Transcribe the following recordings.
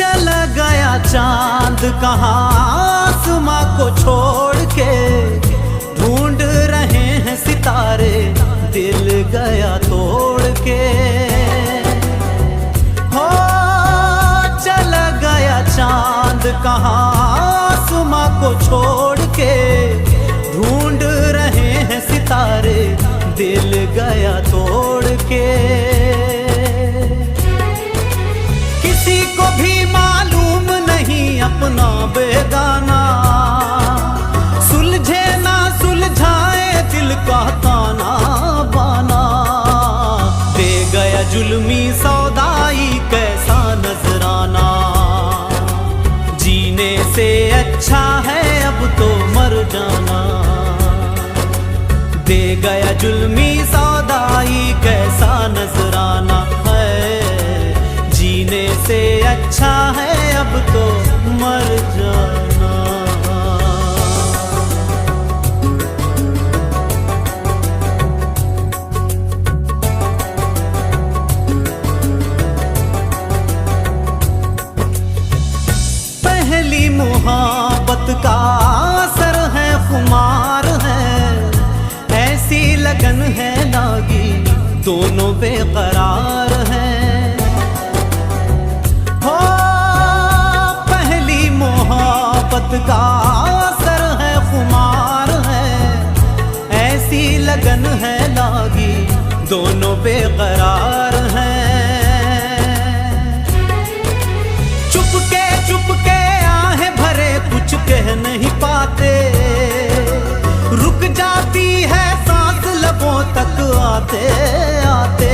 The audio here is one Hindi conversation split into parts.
चला गया चांद कहाँ आसमां को छोड़ के, ढूंढ रहे हैं सितारे दिल गया तोड़ के। हो चला गया चांद कहाँ आसमां को छोड़ के, ढूंढ रहे हैं सितारे दिल गया तोड़ के। किसी को भी मालूम नहीं अपना बेगाना, सुलझे ना सुलझाए दिल का ताना बाना। दे गया जुल्मी सौदाई कैसा नजराना, जीने से अच्छा है अब तो मर जाना। दे गया जुल्मी सौदाई कैसा नजराना है, जीने से अच्छा है अब तो मर जाना। पहली मोहब्बत का असर है खुमार है, ऐसी लगन है लागी दोनों बेकरार हैं। हो पहली मोहब्बत का असर है खुमार है, ऐसी लगन है लागी दोनों बेकरार हैं। चुपके आहें भरे कुछ कह नहीं पाते, रुक जाती है सांस लबों तक आते आते।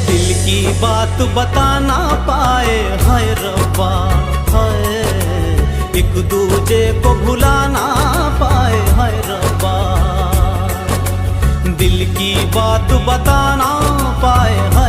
दिल की बात बता ना पाए हाय रब्बा हाय, एक दूजे को भुला ना पाए हाय रब्बा। दिल की बात बता ना पाए हाय